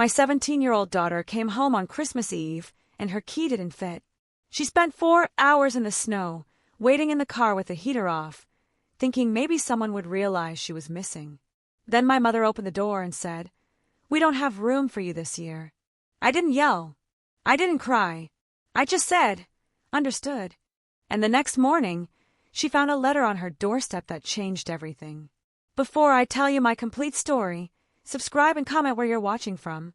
My 17-year-old daughter came home on Christmas Eve, and her key didn't fit. She spent 4 hours in the snow, waiting in the car with the heater off, thinking maybe someone would realize she was missing. Then my mother opened the door and said, "We don't have room for you this year." I didn't yell. I didn't cry. I just said, "Understood." And the next morning, she found a letter on her doorstep that changed everything. Before I tell you my complete story, subscribe and comment where you're watching from.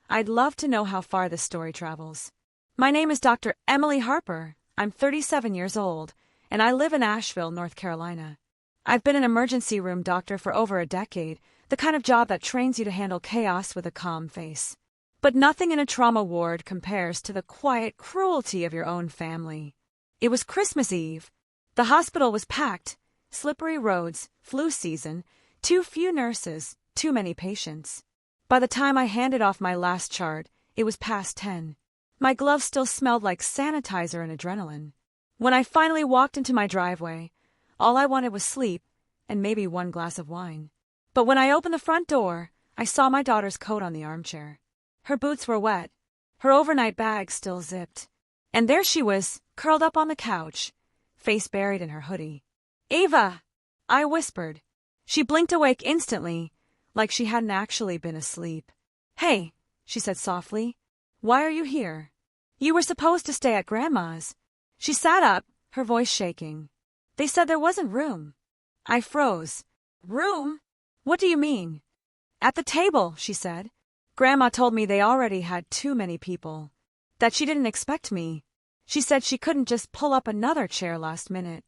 I'd love to know how far this story travels. My name is Dr. Emily Harper. I'm 37 years old, and I live in Asheville, North Carolina. I've been an emergency room doctor for over a decade, the kind of job that trains you to handle chaos with a calm face. But nothing in a trauma ward compares to the quiet cruelty of your own family. It was Christmas Eve. The hospital was packed. Slippery roads, flu season, too few nurses, too many patients. By the time I handed off my last chart, it was past 10. My gloves still smelled like sanitizer and adrenaline. When I finally walked into my driveway, all I wanted was sleep and maybe one glass of wine. But when I opened the front door, I saw my daughter's coat on the armchair. Her boots were wet, her overnight bag still zipped. And there she was, curled up on the couch, face buried in her hoodie. "Ava!" I whispered. She blinked awake instantly, like she hadn't actually been asleep. "Hey," she said softly. "Why are you here? You were supposed to stay at Grandma's." She sat up, her voice shaking. "They said there wasn't room." I froze. "Room? What do you mean?" "At the table," she said. "Grandma told me they already had too many people. That she didn't expect me. She said she couldn't just pull up another chair last minute."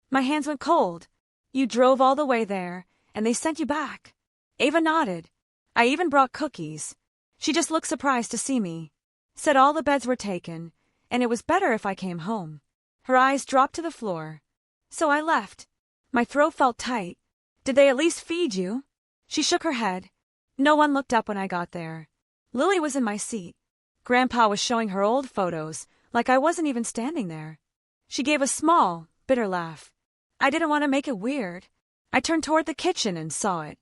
My hands went cold. "You drove all the way there, and they sent you back." Ava nodded. "I even brought cookies." She just looked surprised to see me. Said all the beds were taken, and it was better if I came home. Her eyes dropped to the floor. So I left. My throat felt tight. "Did they at least feed you?" She shook her head. No one looked up when I got there. Lily was in my seat. Grandpa was showing her old photos, like I wasn't even standing there. She gave a small, bitter laugh. I didn't want to make it weird. I turned toward the kitchen and saw it.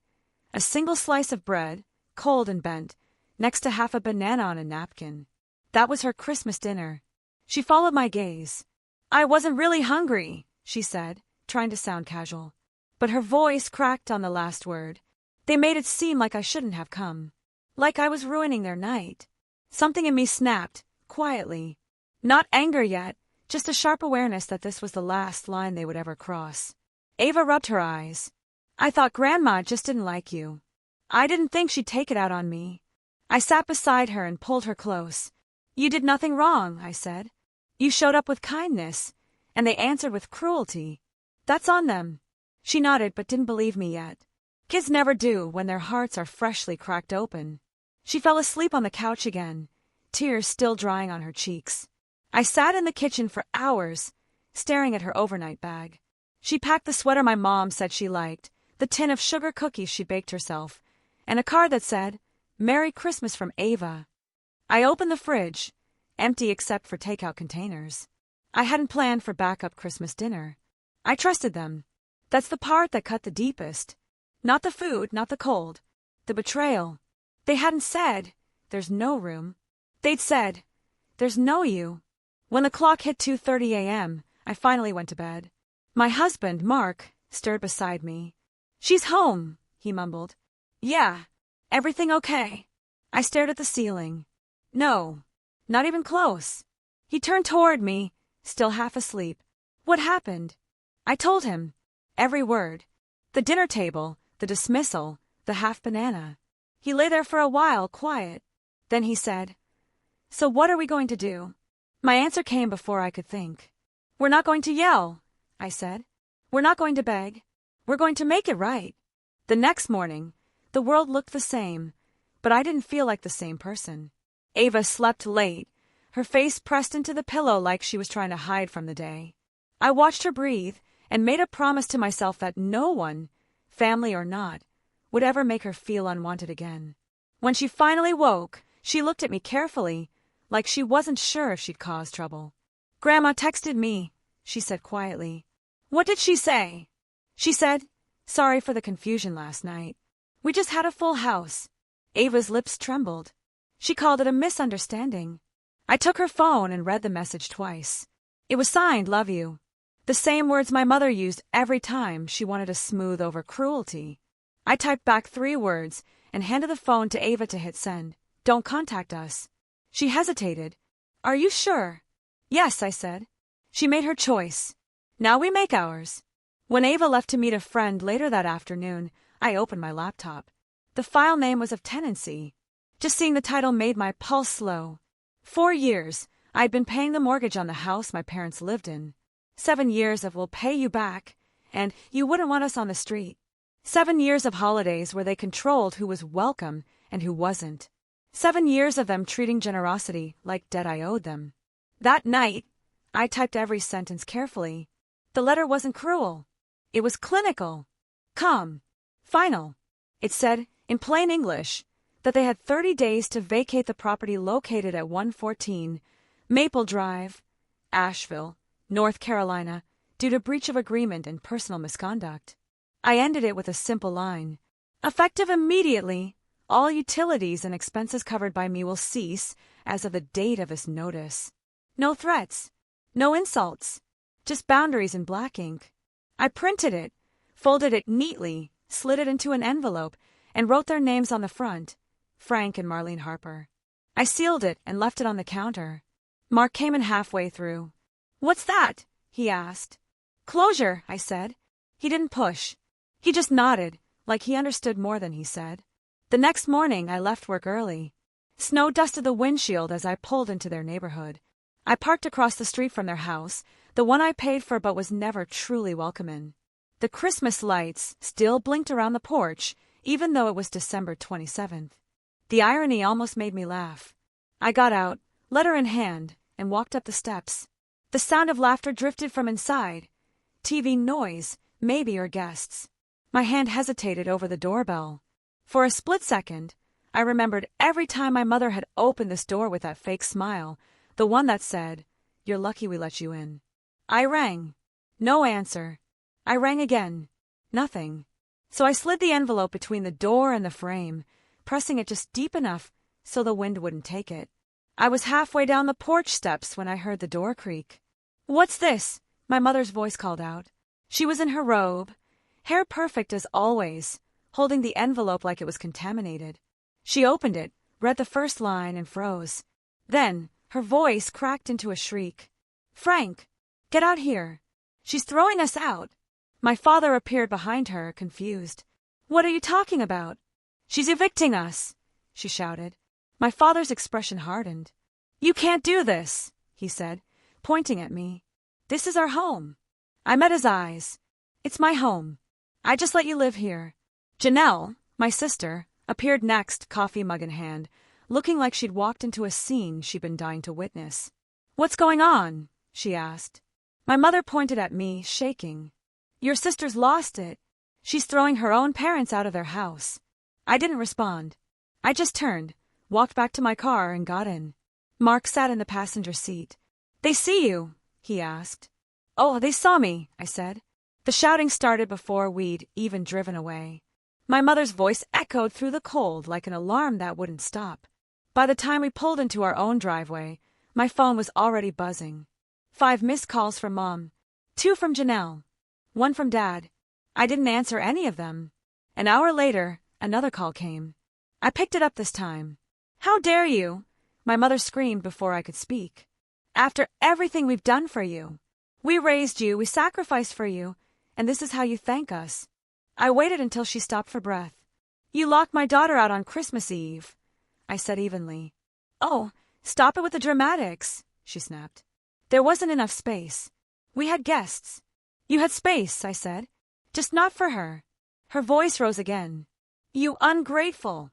A single slice of bread, cold and bent, next to half a banana on a napkin. That was her Christmas dinner. She followed my gaze. "I wasn't really hungry," she said, trying to sound casual. But her voice cracked on the last word. They made it seem like I shouldn't have come. Like I was ruining their night. Something in me snapped, quietly. Not anger yet, just a sharp awareness that this was the last line they would ever cross. Ava rubbed her eyes. "I thought Grandma just didn't like you. I didn't think she'd take it out on me." I sat beside her and pulled her close. "You did nothing wrong," I said. "You showed up with kindness, and they answered with cruelty. That's on them." She nodded but didn't believe me yet. Kids never do when their hearts are freshly cracked open. She fell asleep on the couch again, tears still drying on her cheeks. I sat in the kitchen for hours, staring at her overnight bag. She packed the sweater my mom said she liked, the tin of sugar cookies she baked herself, and a card that said, "Merry Christmas from Ava." I opened the fridge, empty except for takeout containers. I hadn't planned for backup Christmas dinner. I trusted them. That's the part that cut the deepest. Not the food, not the cold. The betrayal. They hadn't said, "There's no room." They'd said, "There's no you." When the clock hit 2:30 a.m., I finally went to bed. My husband, Mark, stirred beside me. "She's home," he mumbled. "Yeah. Everything okay?" I stared at the ceiling. "No. Not even close." He turned toward me, still half asleep. "What happened?" I told him. Every word. The dinner table, the dismissal, the half banana. He lay there for a while, quiet. Then he said, "So what are we going to do?" My answer came before I could think. "We're not going to yell," I said. "We're not going to beg. We're going to make it right." The next morning, the world looked the same, but I didn't feel like the same person. Ava slept late, her face pressed into the pillow like she was trying to hide from the day. I watched her breathe and made a promise to myself that no one, family or not, would ever make her feel unwanted again. When she finally woke, she looked at me carefully, like she wasn't sure if she'd caused trouble. "Grandma texted me," she said quietly. "What did she say?" "She said, 'Sorry for the confusion last night. We just had a full house.'" Ava's lips trembled. She called it a misunderstanding. I took her phone and read the message twice. It was signed, "Love you." The same words my mother used every time she wanted to smooth over cruelty. I typed back 3 words and handed the phone to Ava to hit send. "Don't contact us." She hesitated. "Are you sure?" "Yes," I said. She made her choice. Now we make ours. When Ava left to meet a friend later that afternoon, I opened my laptop. The file name was of tenancy. Just seeing the title made my pulse slow. 4 years, I'd been paying the mortgage on the house my parents lived in. 7 years of "we'll pay you back," and "you wouldn't want us on the street." 7 years of holidays where they controlled who was welcome and who wasn't. 7 years of them treating generosity like debt I owed them. That night, I typed every sentence carefully. The letter wasn't cruel. It was clinical, calm, final. It said, in plain English, that they had 30 days to vacate the property located at 114 Maple Drive, Asheville, North Carolina, due to breach of agreement and personal misconduct. I ended it with a simple line. "Effective immediately, all utilities and expenses covered by me will cease as of the date of this notice." No threats, no insults, just boundaries in black ink. I printed it, folded it neatly, slid it into an envelope, and wrote their names on the front, Frank and Marlene Harper. I sealed it and left it on the counter. Mark came in halfway through. "What's that?" he asked. "Closure," I said. He didn't push. He just nodded, like he understood more than he said. The next morning, I left work early. Snow dusted the windshield as I pulled into their neighborhood. I parked across the street from their house, the one I paid for but was never truly welcome in. The Christmas lights still blinked around the porch, even though it was December 27th. The irony almost made me laugh. I got out, letter in hand, and walked up the steps. The sound of laughter drifted from inside. TV noise, maybe, or guests. My hand hesitated over the doorbell. For a split second, I remembered every time my mother had opened this door with that fake smile, the one that said, "You're lucky we let you in." I rang. No answer. I rang again. Nothing. So I slid the envelope between the door and the frame, pressing it just deep enough so the wind wouldn't take it. I was halfway down the porch steps when I heard the door creak. "What's this?" my mother's voice called out. She was in her robe, hair perfect as always, holding the envelope like it was contaminated. She opened it, read the first line, and froze. Then, her voice cracked into a shriek. "Frank, get out here. She's throwing us out." My father appeared behind her, confused. "What are you talking about?" "She's evicting us," she shouted. My father's expression hardened. "You can't do this," he said, pointing at me. "This is our home." I met his eyes. "It's my home. I just let you live here." Janelle, my sister, appeared next, coffee mug in hand, looking like she'd walked into a scene she'd been dying to witness. "What's going on?" she asked. My mother pointed at me, shaking. "Your sister's lost it. She's throwing her own parents out of their house." I didn't respond. I just turned, walked back to my car, and got in. Mark sat in the passenger seat. "They see you?" he asked. "Oh, they saw me," I said. The shouting started before we'd even driven away. My mother's voice echoed through the cold like an alarm that wouldn't stop. By the time we pulled into our own driveway, my phone was already buzzing. 5 missed calls from Mom, 2 from Janelle, 1 from Dad. I didn't answer any of them. An hour later, another call came. I picked it up this time. "How dare you?" my mother screamed before I could speak. "After everything we've done for you. We raised you, we sacrificed for you, and this is how you thank us." I waited until she stopped for breath. "You locked my daughter out on Christmas Eve," I said evenly. "Oh, stop it with the dramatics," she snapped. "There wasn't enough space. We had guests." "You had space," I said. "Just not for her." Her voice rose again. "You ungrateful."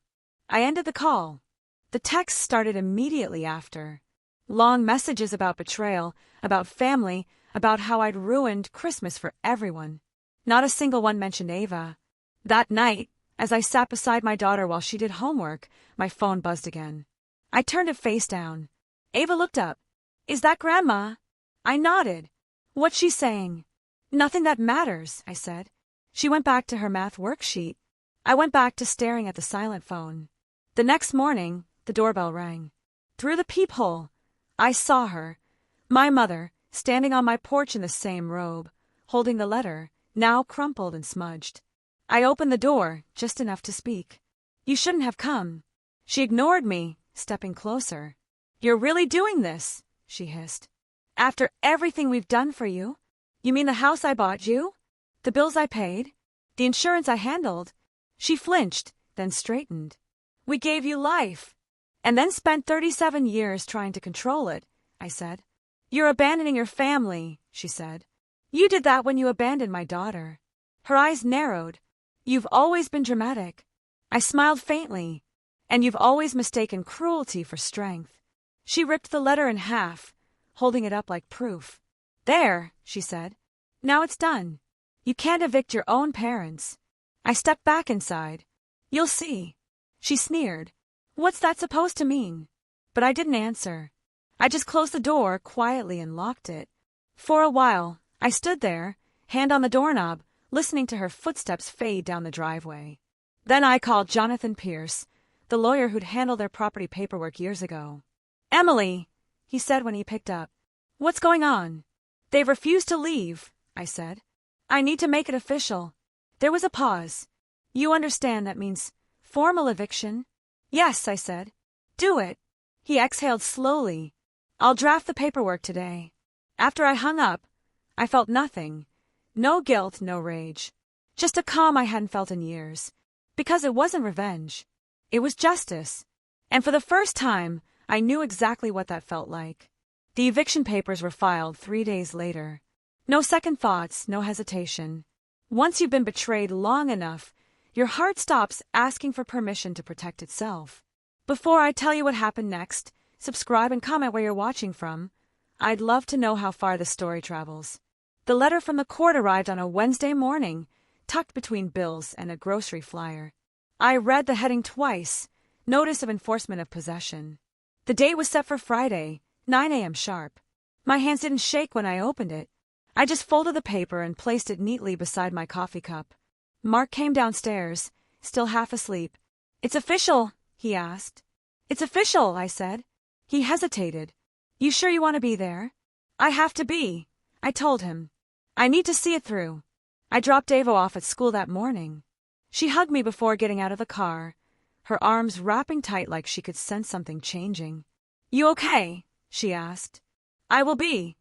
I ended the call. The texts started immediately after. Long messages about betrayal, about family, about how I'd ruined Christmas for everyone. Not a single one mentioned Ava. That night, as I sat beside my daughter while she did homework, my phone buzzed again. I turned it face down. Ava looked up. "Is that Grandma?" I nodded. "What's she saying?" "Nothing that matters," I said. She went back to her math worksheet. I went back to staring at the silent phone. The next morning, The doorbell rang. Through the peephole, I saw her, my mother, standing on my porch in the same robe, holding the letter, now crumpled and smudged. I opened the door, just enough to speak. "You shouldn't have come." She ignored me, stepping closer. "You're really doing this?" she hissed. "After everything we've done for you? You mean the house I bought you? The bills I paid? The insurance I handled?" She flinched, then straightened. "We gave you life, and then spent 37 years trying to control it," I said. "You're abandoning your family," she said. "You did that when you abandoned my daughter." Her eyes narrowed. "You've always been dramatic." I smiled faintly. "And you've always mistaken cruelty for strength." She ripped the letter in half, holding it up like proof. "There," she said. "Now it's done. You can't evict your own parents." I stepped back inside. "You'll see." She sneered. "What's that supposed to mean?" But I didn't answer. I just closed the door quietly and locked it. For a while, I stood there, hand on the doorknob, listening to her footsteps fade down the driveway. Then I called Jonathan Pierce, the lawyer who'd handled their property paperwork years ago. "Emily," he said when he picked up. "What's going on?" "They've refused to leave," I said. "I need to make it official." There was a pause. "You understand that means formal eviction?" "Yes," I said. "Do it." He exhaled slowly. "I'll draft the paperwork today." After I hung up, I felt nothing. No guilt, no rage. Just a calm I hadn't felt in years. Because it wasn't revenge. It was justice. And for the first time, I knew exactly what that felt like. The eviction papers were filed 3 days later. No second thoughts, no hesitation. Once you've been betrayed long enough, your heart stops asking for permission to protect itself. Before I tell you what happened next, subscribe and comment where you're watching from. I'd love to know how far the story travels. The letter from the court arrived on a Wednesday morning, tucked between bills and a grocery flyer. I read the heading twice, Notice of Enforcement of Possession. The date was set for Friday, 9 a.m. sharp. My hands didn't shake when I opened it. I just folded the paper and placed it neatly beside my coffee cup. Mark came downstairs, still half asleep. "It's official?" he asked. "It's official," I said. He hesitated. "You sure you want to be there?" "I have to be," I told him. "I need to see it through." I dropped Avo off at school that morning. She hugged me before getting out of the car, her arms wrapping tight like she could sense something changing. "You okay?" she asked. "I will be,"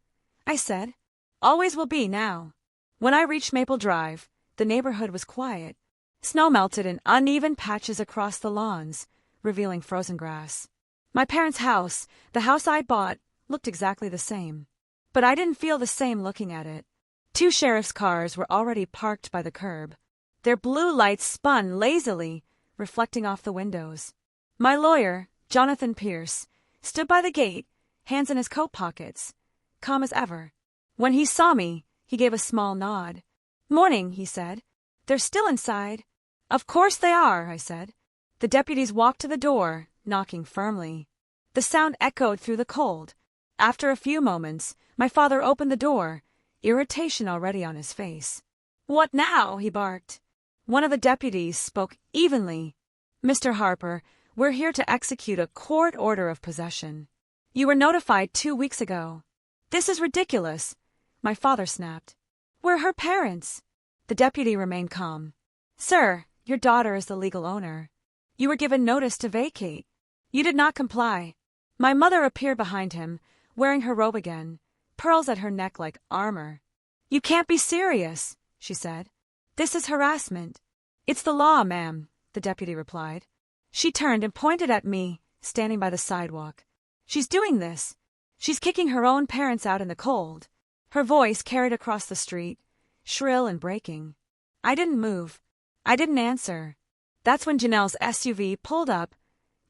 I said. "Always will be now." When I reached Maple Drive, the neighborhood was quiet. Snow melted in uneven patches across the lawns, revealing frozen grass. My parents' house, the house I bought, looked exactly the same. But I didn't feel the same looking at it. 2 sheriff's cars were already parked by the curb. Their blue lights spun lazily, reflecting off the windows. My lawyer, Jonathan Pierce, stood by the gate, hands in his coat pockets, calm as ever. When he saw me, he gave a small nod. "Morning," he said. "They're still inside." "Of course they are," I said. The deputies walked to the door, knocking firmly. The sound echoed through the cold. After a few moments, my father opened the door, irritation already on his face. "What now?" he barked. One of the deputies spoke evenly. "Mr. Harper, we're here to execute a court order of possession. You were notified 2 weeks ago." "This is ridiculous," my father snapped. "We're her parents." The deputy remained calm. "Sir, your daughter is the legal owner. You were given notice to vacate. You did not comply." My mother appeared behind him, wearing her robe again, pearls at her neck like armor. "You can't be serious," she said. "This is harassment." "It's the law, ma'am," the deputy replied. She turned and pointed at me, standing by the sidewalk. "She's doing this. She's kicking her own parents out in the cold." Her voice carried across the street, shrill and breaking. I didn't move. I didn't answer. That's when Janelle's SUV pulled up,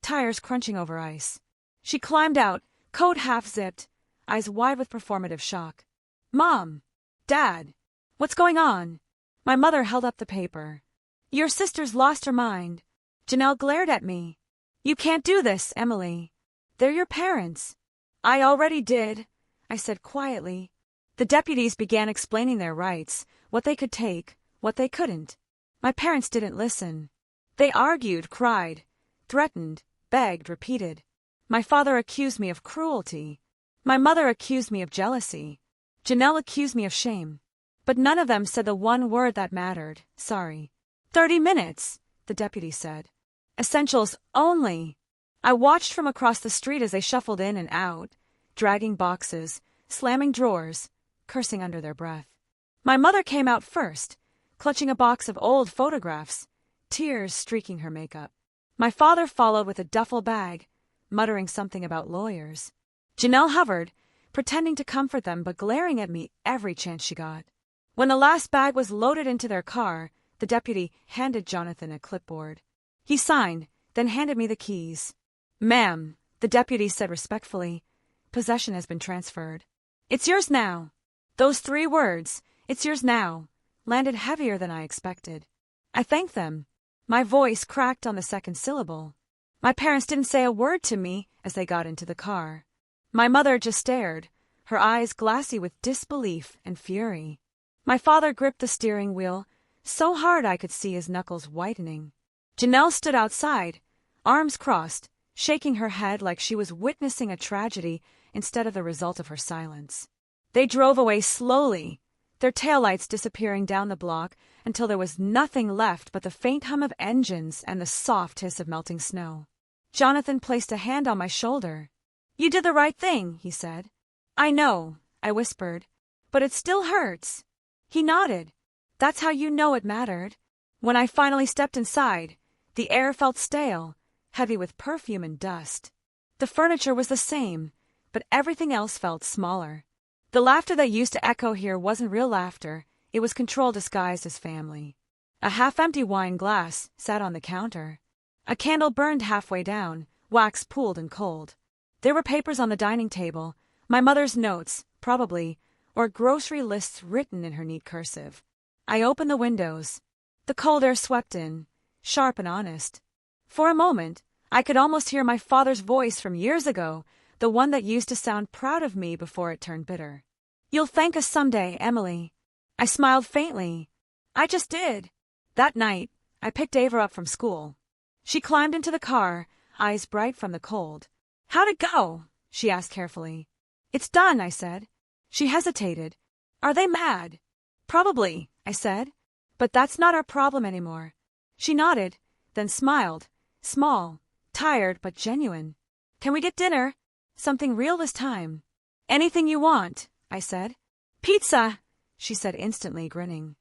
tires crunching over ice. She climbed out, coat half-zipped, eyes wide with performative shock. "Mom! Dad! What's going on?" My mother held up the paper. "Your sister's lost her mind." Janelle glared at me. "You can't do this, Emily. They're your parents." "I already did," I said quietly. The deputies began explaining their rights, what they could take, what they couldn't. My parents didn't listen. They argued, cried, threatened, begged, repeated. My father accused me of cruelty. My mother accused me of jealousy. Janelle accused me of shame. But none of them said the one word that mattered, sorry. 30 minutes, the deputy said. Essentials only. I watched from across the street as they shuffled in and out, dragging boxes, slamming drawers, cursing under their breath. My mother came out first, clutching a box of old photographs, tears streaking her makeup. My father followed with a duffel bag, muttering something about lawyers. Janelle hovered, pretending to comfort them but glaring at me every chance she got. When the last bag was loaded into their car, the deputy handed Jonathan a clipboard. He signed, then handed me the keys. Ma'am, the deputy said respectfully, possession has been transferred. It's yours now. Those 3 words, it's yours now, landed heavier than I expected. I thanked them. My voice cracked on the second syllable. My parents didn't say a word to me as they got into the car. My mother just stared, her eyes glassy with disbelief and fury. My father gripped the steering wheel so hard I could see his knuckles whitening. Janelle stood outside, arms crossed, shaking her head like she was witnessing a tragedy instead of the result of her silence. They drove away slowly, their taillights disappearing down the block until there was nothing left but the faint hum of engines and the soft hiss of melting snow. Jonathan placed a hand on my shoulder. You did the right thing, he said. I know, I whispered, but it still hurts. He nodded. That's how you know it mattered. When I finally stepped inside, the air felt stale, heavy with perfume and dust. The furniture was the same, but everything else felt smaller. The laughter that used to echo here wasn't real laughter, it was control disguised as family. A half-empty wine glass sat on the counter. A candle burned halfway down, wax pooled and cold. There were papers on the dining table, my mother's notes, probably, or grocery lists written in her neat cursive. I opened the windows. The cold air swept in, sharp and honest. For a moment, I could almost hear my father's voice from years ago, the one that used to sound proud of me before it turned bitter. You'll thank us someday, Emily. I smiled faintly. I just did. That night, I picked Ava up from school. She climbed into the car, eyes bright from the cold. How'd it go? She asked carefully. It's done, I said. She hesitated. Are they mad? Probably, I said. But that's not our problem anymore. She nodded, then smiled, small, tired but genuine. Can we get dinner? Something real this time. Anything you want, I said. Pizza, she said instantly, grinning.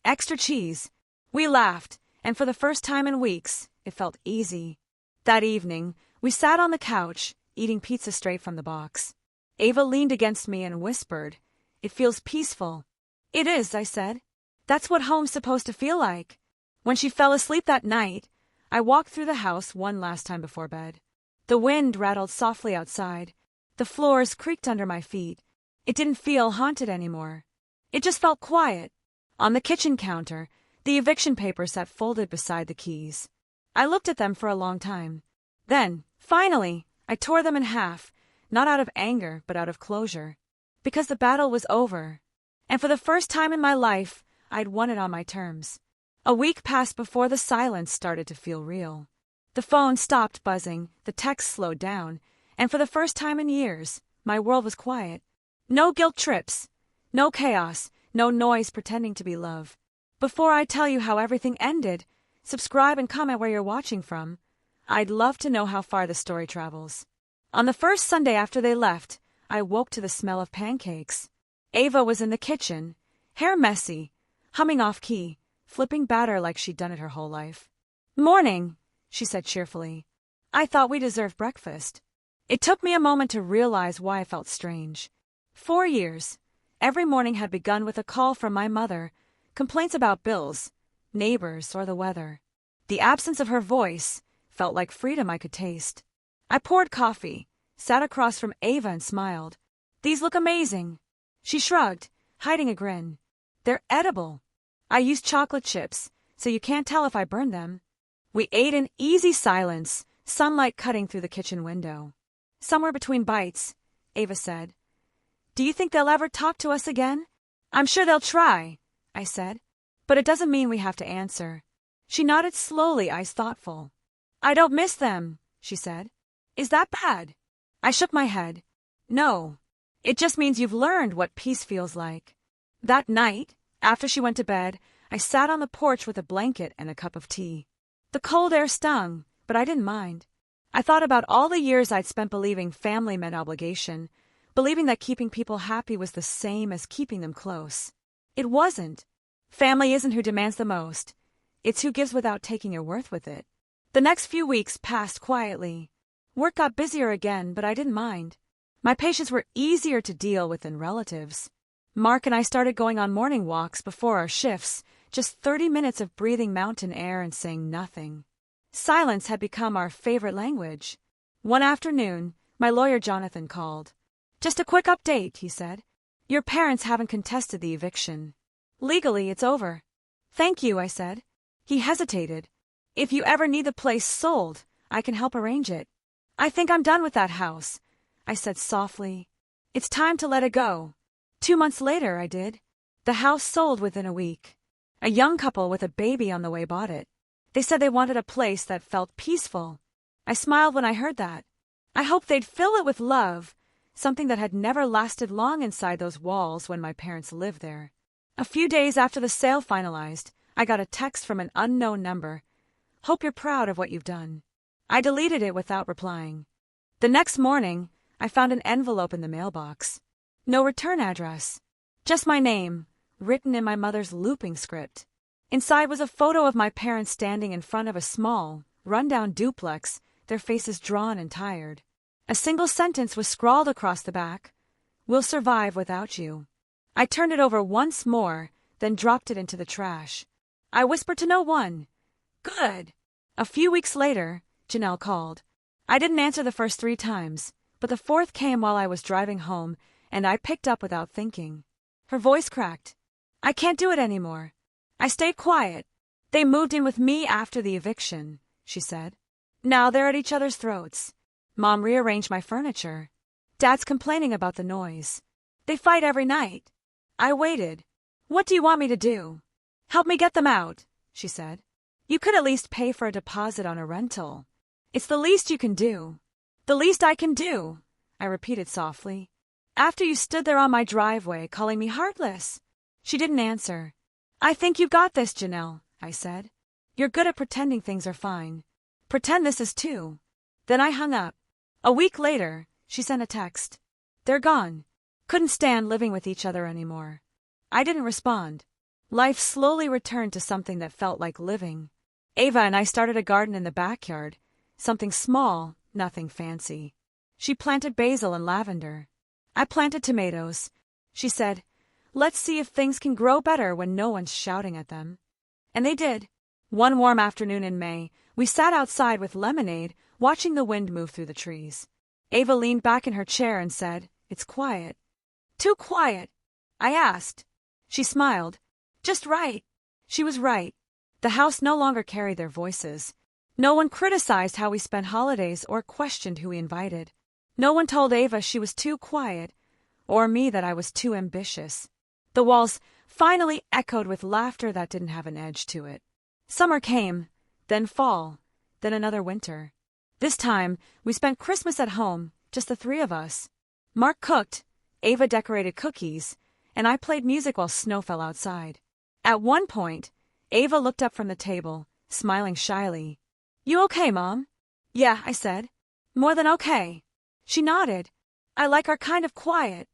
Extra cheese. We laughed, and for the first time in weeks, it felt easy. That evening, we sat on the couch, eating pizza straight from the box. Ava leaned against me and whispered, It feels peaceful. It is, I said. That's what home's supposed to feel like. When she fell asleep that night, I walked through the house one last time before bed. The wind rattled softly outside. The floors creaked under my feet. It didn't feel haunted anymore. It just felt quiet. On the kitchen counter, the eviction papers sat folded beside the keys. I looked at them for a long time. Then, finally, I tore them in half, not out of anger, but out of closure. Because the battle was over. And for the first time in my life, I'd won it on my terms. A week passed before the silence started to feel real. The phone stopped buzzing, the texts slowed down, and for the first time in years, my world was quiet. No guilt trips, no chaos, no noise pretending to be love. Before I tell you how everything ended, subscribe and comment where you're watching from. I'd love to know how far the story travels. On the first Sunday after they left, I woke to the smell of pancakes. Ava was in the kitchen, hair messy, humming off-key, flipping batter like she'd done it her whole life. Morning, she said cheerfully. I thought we deserved breakfast. It took me a moment to realize why I felt strange. 4 years. Every morning had begun with a call from my mother, complaints about bills, neighbors, or the weather. The absence of her voice felt like freedom I could taste. I poured coffee, sat across from Ava and smiled. These look amazing. She shrugged, hiding a grin. They're edible. I used chocolate chips, so you can't tell if I burned them. We ate in easy silence, sunlight cutting through the kitchen window. Somewhere between bites, Ava said, Do you think they'll ever talk to us again? I'm sure they'll try, I said, but it doesn't mean we have to answer. She nodded slowly, eyes thoughtful. I don't miss them, she said. Is that bad? I shook my head. No. It just means you've learned what peace feels like. That night, after she went to bed, I sat on the porch with a blanket and a cup of tea. The cold air stung, but I didn't mind. I thought about all the years I'd spent believing family meant obligation, believing that keeping people happy was the same as keeping them close. It wasn't. Family isn't who demands the most. It's who gives without taking your worth with it. The next few weeks passed quietly. Work got busier again, but I didn't mind. My patients were easier to deal with than relatives. Mark and I started going on morning walks before our shifts, just 30 minutes of breathing mountain air and saying nothing. Silence had become our favorite language. One afternoon, my lawyer Jonathan called. Just a quick update, he said. Your parents haven't contested the eviction. Legally, it's over. Thank you, I said. He hesitated. If you ever need the place sold, I can help arrange it. I think I'm done with that house, I said softly. It's time to let it go. 2 months later, I did. The house sold within a week. A young couple with a baby on the way bought it. They said they wanted a place that felt peaceful. I smiled when I heard that. I hoped they'd fill it with love, something that had never lasted long inside those walls when my parents lived there. A few days after the sale finalized, I got a text from an unknown number. Hope you're proud of what you've done. I deleted it without replying. The next morning, I found an envelope in the mailbox. No return address. Just my name, written in my mother's looping script. Inside was a photo of my parents standing in front of a small, run-down duplex, their faces drawn and tired. A single sentence was scrawled across the back. We'll survive without you. I turned it over once more, then dropped it into the trash. I whispered to no one. Good. A few weeks later, Janelle called. I didn't answer the first 3 times, but the 4th came while I was driving home, and I picked up without thinking. Her voice cracked. I can't do it anymore. I stayed quiet. They moved in with me after the eviction, she said. Now they're at each other's throats. Mom rearranged my furniture. Dad's complaining about the noise. They fight every night. I waited. What do you want me to do? Help me get them out, she said. You could at least pay for a deposit on a rental. It's the least you can do. The least I can do, I repeated softly. After you stood there on my driveway calling me heartless. She didn't answer. I think you've got this, Janelle, I said. You're good at pretending things are fine. Pretend this is too. Then I hung up. A week later, she sent a text. They're gone. Couldn't stand living with each other anymore. I didn't respond. Life slowly returned to something that felt like living. Ava and I started a garden in the backyard. Something small, nothing fancy. She planted basil and lavender. I planted tomatoes. She said, let's see if things can grow better when no one's shouting at them. And they did. One warm afternoon in May, we sat outside with lemonade, watching the wind move through the trees. Ava leaned back in her chair and said, It's quiet. Too quiet? I asked. She smiled. Just right. She was right. The house no longer carried their voices. No one criticized how we spent holidays or questioned who we invited. No one told Ava she was too quiet, or me that I was too ambitious. The walls finally echoed with laughter that didn't have an edge to it. Summer came, then fall, then another winter. This time, we spent Christmas at home, just the 3 of us. Mark cooked, Ava decorated cookies, and I played music while snow fell outside. At one point, Ava looked up from the table, smiling shyly. You okay, Mom? Yeah, I said. More than okay. She nodded. I like our kind of quiet.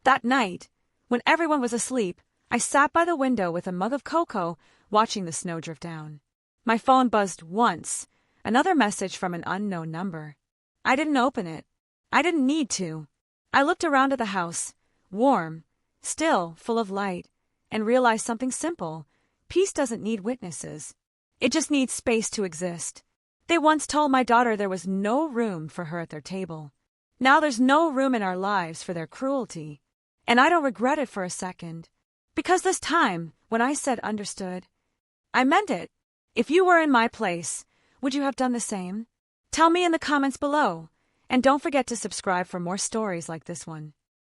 That night, when everyone was asleep, I sat by the window with a mug of cocoa, watching the snow drift down. My phone buzzed once, another message from an unknown number. I didn't open it. I didn't need to. I looked around at the house, warm, still, full of light, and realized something simple. Peace doesn't need witnesses. It just needs space to exist. They once told my daughter there was no room for her at their table. Now there's no room in our lives for their cruelty. And I don't regret it for a second. Because this time, when I said understood, I meant it. If you were in my place, would you have done the same? Tell me in the comments below. And don't forget to subscribe for more stories like this one.